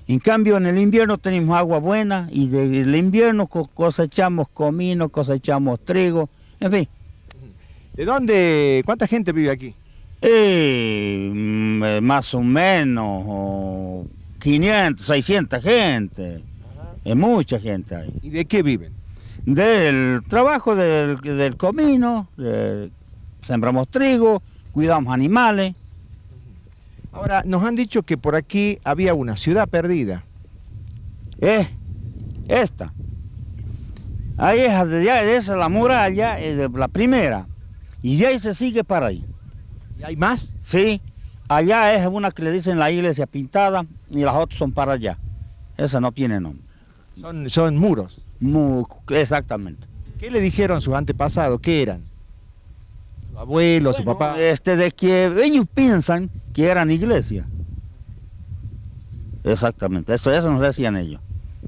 En cambio, en el invierno tenemos agua buena y del invierno cosechamos comino, cosechamos trigo, en fin. ¿De dónde? ¿Cuánta gente vive aquí? Más o menos 500, 600 gente. Es mucha gente ahí. ¿Y de qué viven? Del trabajo del comino, sembramos trigo, cuidamos animales. Ahora, nos han dicho que por aquí había una ciudad perdida. Esta. Ahí esa es la muralla, es la primera. Y de ahí se sigue para ahí. ¿Y hay más? Sí. Allá es una que le dicen la iglesia pintada y las otras son para allá. Esa no tiene nombre. Son muros. Exactamente. ¿Qué le dijeron sus antepasados? ¿Qué eran? ¿Su abuelo, su papá? De que ellos piensan que eran iglesias. Exactamente, eso nos decían ellos.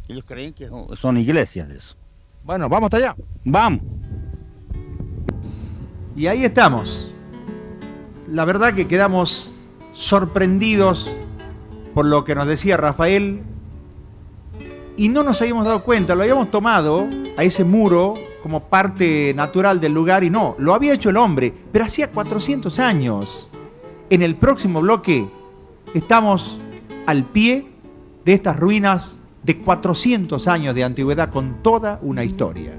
Ellos creen que son iglesias de eso. Bueno, vamos hasta allá. Vamos. Y ahí estamos. La verdad que quedamos sorprendidos por lo que nos decía Rafael y no nos habíamos dado cuenta, lo habíamos tomado a ese muro como parte natural del lugar y no, lo había hecho el hombre, pero hacía 400 años. En el próximo bloque estamos al pie de estas ruinas de 400 años de antigüedad con toda una historia.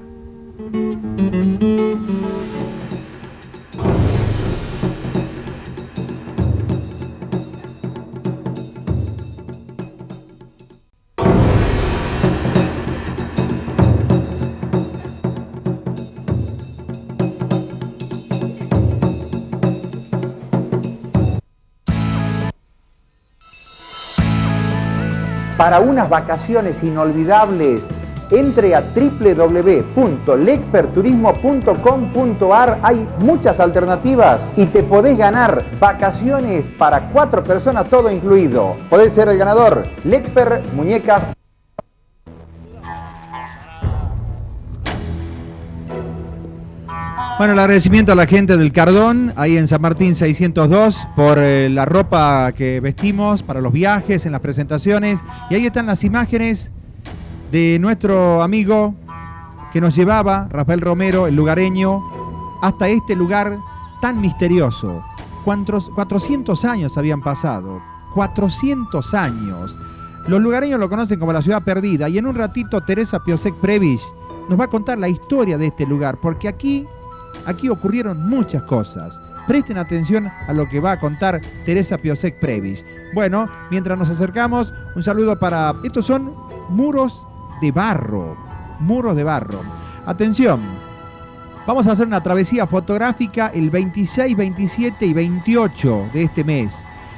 para unas vacaciones inolvidables, entre a www.lecperturismo.com.ar. Hay muchas alternativas y te podés ganar vacaciones para 4 personas, todo incluido. Podés ser el ganador. Lecper Muñecas. Bueno, el agradecimiento a la gente del Cardón, ahí en San Martín 602, por la ropa que vestimos para los viajes, en las presentaciones. Y ahí están las imágenes de nuestro amigo que nos llevaba, Rafael Romero, el lugareño, hasta este lugar tan misterioso. 400 años habían pasado, 400 años. Los lugareños lo conocen como la ciudad perdida, y en un ratito Teresa Piosek Prebisch nos va a contar la historia de este lugar, porque aquí ocurrieron muchas cosas. Presten atención a lo que va a contar Teresa Piosek Prebisch. Bueno, mientras nos acercamos, un saludo para... Estos son muros de barro. Muros de barro. Atención, vamos a hacer una travesía fotográfica el 26, 27 y 28 de este mes.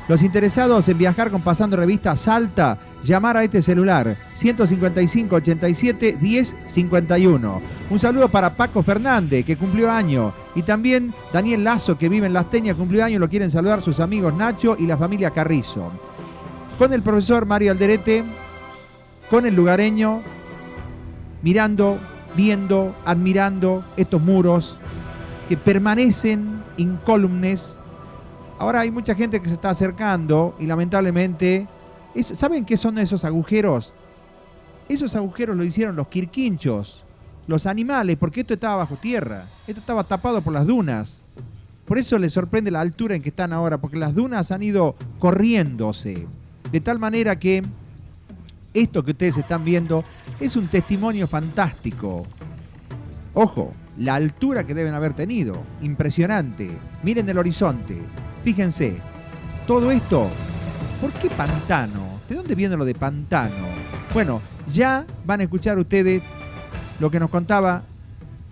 Los interesados en viajar con Pasando Revista Salta, llamar a este celular 155 87 10 51. Un saludo para Paco Fernández, que cumplió año, y también Daniel Lazo, que vive en Las Teñas, cumplió año. Lo quieren saludar sus amigos Nacho y la familia Carrizo. Con el profesor Mario Alderete, con el lugareño, mirando, viendo, admirando estos muros que permanecen incólumes. Ahora hay mucha gente que se está acercando y lamentablemente, ¿saben qué son esos agujeros? Esos agujeros lo hicieron los quirquinchos, los animales, porque esto estaba bajo tierra, esto estaba tapado por las dunas. Por eso les sorprende la altura en que están ahora, porque las dunas han ido corriéndose, de tal manera que esto que ustedes están viendo es un testimonio fantástico. Ojo, la altura que deben haber tenido, impresionante. Miren el horizonte, fíjense, todo esto, ¿por qué pantano? ¿De dónde viene lo de pantano? Bueno, ya van a escuchar ustedes lo que nos contaba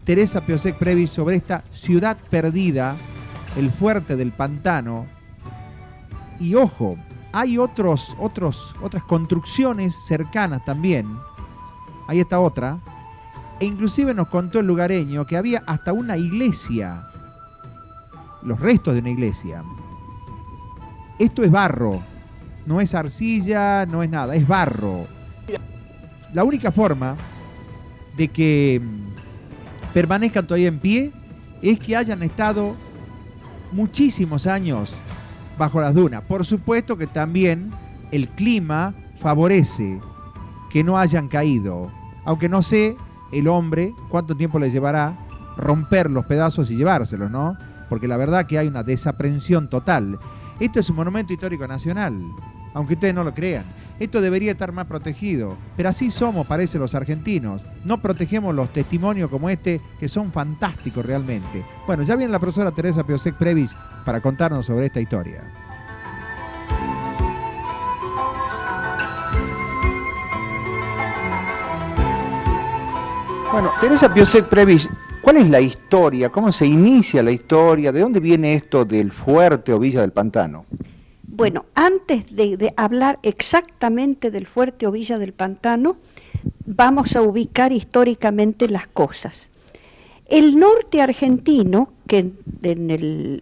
Teresa Piosek Prebisch sobre esta ciudad perdida, el fuerte del pantano. Y ojo, hay otras construcciones cercanas también. Ahí está otra. E inclusive nos contó el lugareño que había hasta una iglesia, los restos de una iglesia. Esto es barro, no es arcilla, no es nada, es barro. La única forma de que permanezcan todavía en pie es que hayan estado muchísimos años bajo las dunas. Por supuesto que también el clima favorece que no hayan caído, aunque no sé el hombre cuánto tiempo le llevará romper los pedazos y llevárselos, ¿no? Porque la verdad que hay una desaprensión total. Esto es un monumento histórico nacional, aunque ustedes no lo crean. Esto debería estar más protegido, pero así somos, parece, los argentinos. No protegemos los testimonios como este, que son fantásticos realmente. Bueno, ya viene la profesora Teresa Piosek Prebisch para contarnos sobre esta historia. Bueno, Teresa Piosek Prebisch, ¿cuál es la historia? ¿Cómo se inicia la historia? ¿De dónde viene esto del fuerte o Villa del Pantano? Bueno, antes de hablar exactamente del fuerte o Villa del Pantano, vamos a ubicar históricamente las cosas. El norte argentino, que en el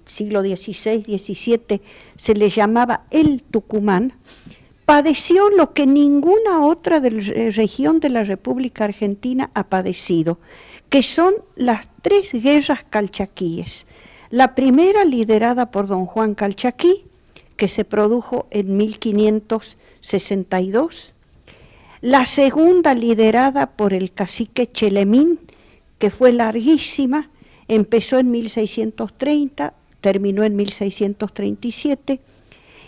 siglo XVI, XVII se le llamaba el Tucumán, padeció lo que ninguna otra región de la República Argentina ha padecido, que son las 3 guerras calchaquíes. La primera liderada por don Juan Calchaquí, que se produjo en 1562. La segunda liderada por el cacique Chelemín, que fue larguísima, empezó en 1630, terminó en 1637.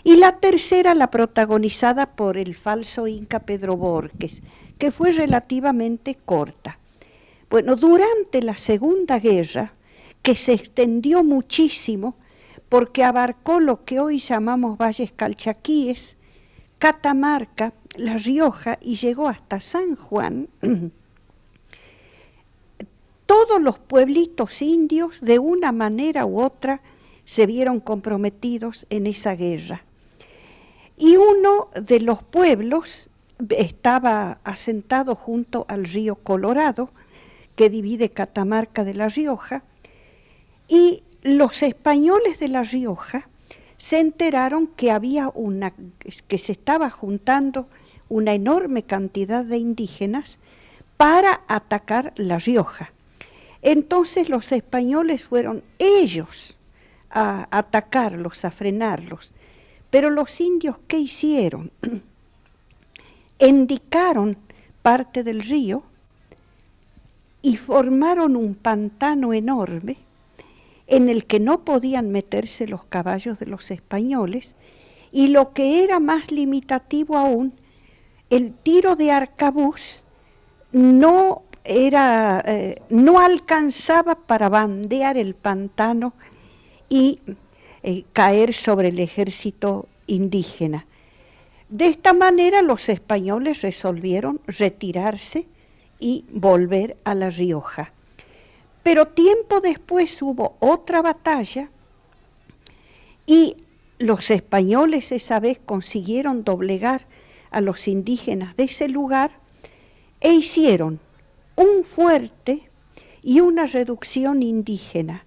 Y la tercera, la protagonizada por el falso inca Pedro Borges, que fue relativamente corta. Bueno, durante la Segunda Guerra, que se extendió muchísimo, porque abarcó lo que hoy llamamos valles calchaquíes, Catamarca, La Rioja y llegó hasta San Juan, todos los pueblitos indios de una manera u otra se vieron comprometidos en esa guerra. Y uno de los pueblos estaba asentado junto al río Colorado, que divide Catamarca de La Rioja, y los españoles de La Rioja se enteraron que se estaba juntando una enorme cantidad de indígenas para atacar La Rioja. Entonces los españoles fueron ellos a atacarlos, a frenarlos. Pero los indios, ¿qué hicieron? Endicaron parte del río y formaron un pantano enorme en el que no podían meterse los caballos de los españoles, y lo que era más limitativo aún, el tiro de arcabuz no alcanzaba para bandear el pantano y caer sobre el ejército indígena. De esta manera los españoles resolvieron retirarse y volver a La Rioja. Pero tiempo después hubo otra batalla y los españoles esa vez consiguieron doblegar a los indígenas de ese lugar e hicieron un fuerte y una reducción indígena.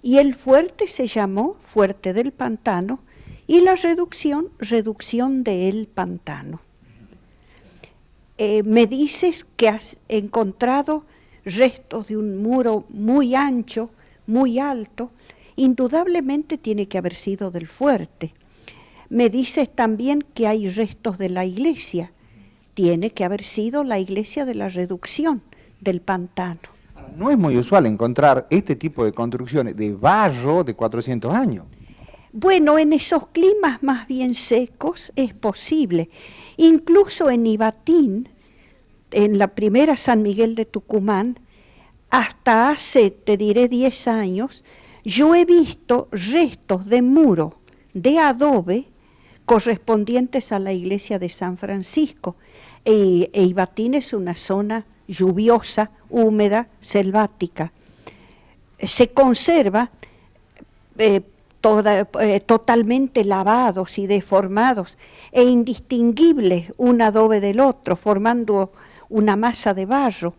Y el fuerte se llamó Fuerte del Pantano y la reducción, Reducción del Pantano. Me dices que has encontrado restos de un muro muy ancho, muy alto, indudablemente tiene que haber sido del fuerte. Me dices también que hay restos de la iglesia, tiene que haber sido la iglesia de la reducción del pantano. No es muy usual encontrar este tipo de construcciones de barro de 400 años. Bueno, en esos climas más bien secos es posible. Incluso en Ibatín, en la primera San Miguel de Tucumán, hasta hace, te diré, 10 años, yo he visto restos de muro de adobe correspondientes a la iglesia de San Francisco. E Ibatín es una zona lluviosa, húmeda, selvática. Se conserva totalmente lavados y deformados e indistinguibles un adobe del otro, formando una masa de barro,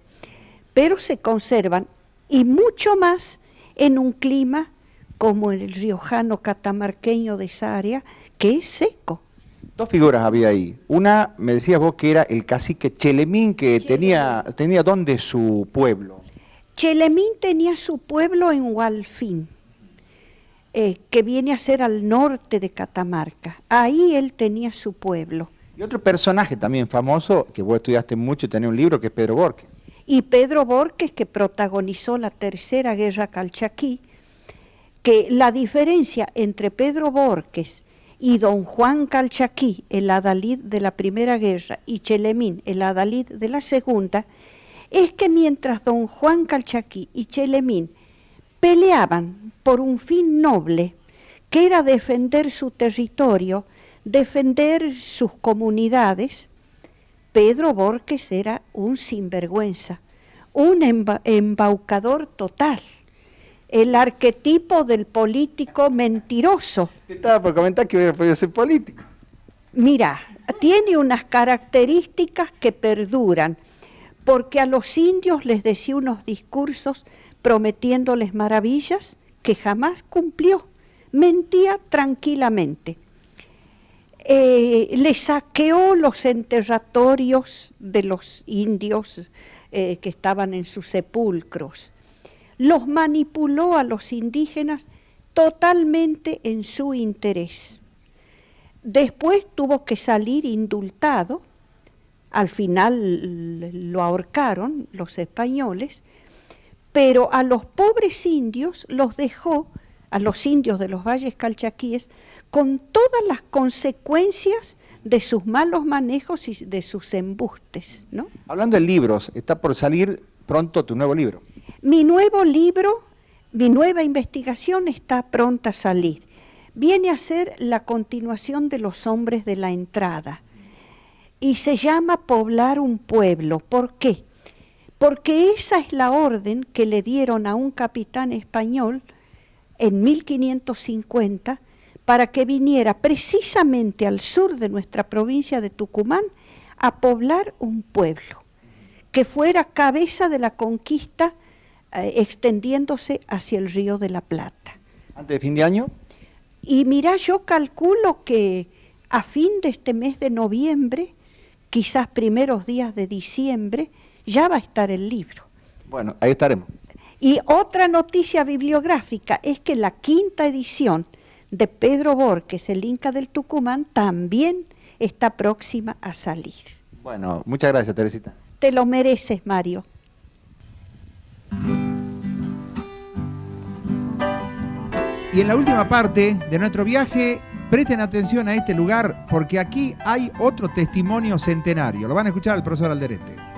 pero se conservan, y mucho más en un clima como el riojano catamarqueño de esa área, que es seco. Dos figuras había ahí. Una, me decías vos que era el cacique Chelemín, que tenía ¿dónde su pueblo? Chelemín tenía su pueblo en Hualfín, que viene a ser al norte de Catamarca. Ahí él tenía su pueblo. Y otro personaje también famoso, que vos estudiaste mucho y tenés un libro, que es Pedro Borges. Y Pedro Borges, que protagonizó la Tercera Guerra Calchaquí, que la diferencia entre Pedro Borges y don Juan Calchaquí, el adalid de la Primera Guerra, y Chelemín, el adalid de la Segunda, es que mientras don Juan Calchaquí y Chelemín peleaban por un fin noble, que era defender su territorio, defender sus comunidades, Pedro Borges era un sinvergüenza, un embaucador total, el arquetipo del político mentiroso. Te estaba por comentar que hubiera podido ser político. Mira, tiene unas características que perduran, porque a los indios les decía unos discursos prometiéndoles maravillas que jamás cumplió, mentía tranquilamente. Le saqueó los enterratorios de los indios que estaban en sus sepulcros, los manipuló a los indígenas totalmente en su interés. Después tuvo que salir indultado, al final lo ahorcaron los españoles, pero a los pobres indios los dejó, a los indios de los valles calchaquíes, con todas las consecuencias de sus malos manejos y de sus embustes, ¿no? Hablando de libros, está por salir pronto tu nuevo libro. Mi nuevo libro, mi nueva investigación está pronta a salir. Viene a ser la continuación de Los Hombres de la Entrada y se llama Poblar un Pueblo. ¿Por qué? Porque esa es la orden que le dieron a un capitán español en 1550 para que viniera precisamente al sur de nuestra provincia de Tucumán a poblar un pueblo, que fuera cabeza de la conquista extendiéndose hacia el Río de la Plata. ¿Antes de fin de año? Y mira, yo calculo que a fin de este mes de noviembre, quizás primeros días de diciembre, ya va a estar el libro. Bueno, ahí estaremos. Y otra noticia bibliográfica es que la 5ª edición de Pedro Borges, el Inca del Tucumán, también está próxima a salir. Bueno, muchas gracias, Teresita. Te lo mereces, Mario. Y en la última parte de nuestro viaje, presten atención a este lugar, porque aquí hay otro testimonio centenario. Lo van a escuchar al profesor Alderete.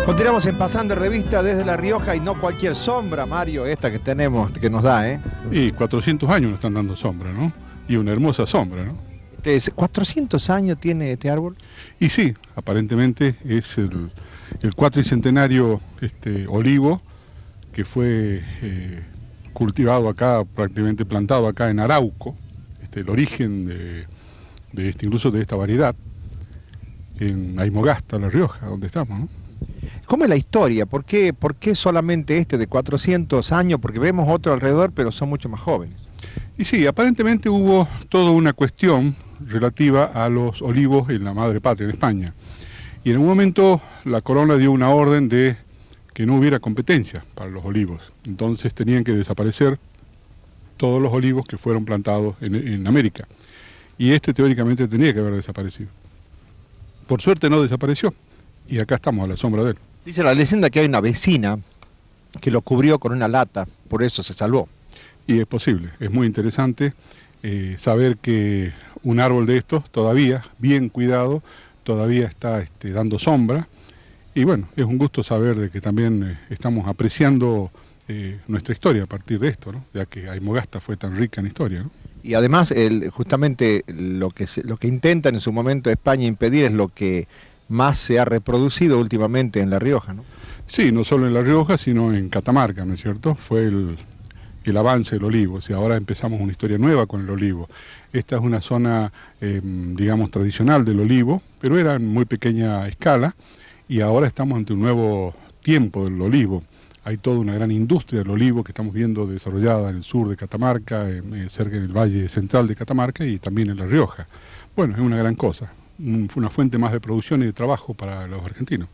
Continuamos en Pasando Revista desde La Rioja, y no cualquier sombra, Mario, esta que tenemos, que nos da, ¿eh? Y 400 años nos están dando sombra, ¿no? Y una hermosa sombra, ¿no? ¿400 años tiene este árbol? Y sí, aparentemente es el cuatricentenario olivo que fue cultivado acá, prácticamente plantado acá en Arauco, el origen de incluso de esta variedad, en Aymogasta, La Rioja, donde estamos, ¿no? ¿Cómo es la historia? ¿Por qué solamente este de 400 años? Porque vemos otro alrededor, pero son mucho más jóvenes. Y sí, aparentemente hubo toda una cuestión relativa a los olivos en la madre patria, en España. Y en un momento la corona dio una orden de que no hubiera competencia para los olivos. Entonces tenían que desaparecer todos los olivos que fueron plantados en América. Y teóricamente tenía que haber desaparecido. Por suerte no desapareció. Y acá estamos a la sombra de él. Dice la leyenda que hay una vecina que lo cubrió con una lata, por eso se salvó. Y es posible, es muy interesante saber que un árbol de estos todavía, bien cuidado, todavía está dando sombra. Y bueno, es un gusto saber de que también estamos apreciando nuestra historia a partir de esto, ¿no? Ya que Aymogasta fue tan rica en historia, ¿no? Y además, justamente lo que intentan en su momento España impedir es lo que más se ha reproducido últimamente en La Rioja, ¿no? Sí, no solo en La Rioja, sino en Catamarca, ¿no es cierto? Fue el avance del olivo, o sea, ahora empezamos una historia nueva con el olivo. Esta es una zona, digamos, tradicional del olivo, pero era en muy pequeña escala, y ahora estamos ante un nuevo tiempo del olivo. Hay toda una gran industria del olivo que estamos viendo desarrollada en el sur de Catamarca, cerca del valle central de Catamarca y también en La Rioja. Bueno, es una gran cosa. Una fuente más de producción y de trabajo para los argentinos.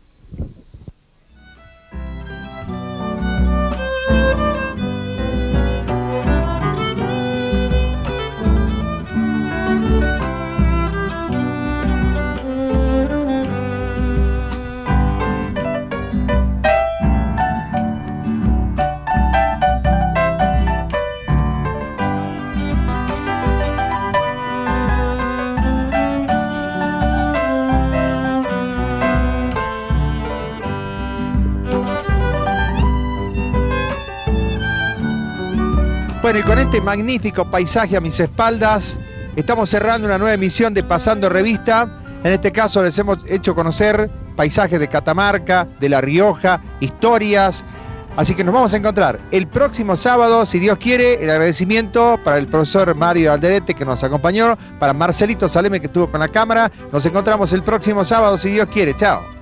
Bueno, y con este magnífico paisaje a mis espaldas, estamos cerrando una nueva emisión de Pasando Revista. En este caso les hemos hecho conocer paisajes de Catamarca, de La Rioja, historias. Así que nos vamos a encontrar el próximo sábado, si Dios quiere. El agradecimiento para el profesor Mario Alderete, que nos acompañó, para Marcelito Saleme, que estuvo con la cámara. Nos encontramos el próximo sábado, si Dios quiere. Chao.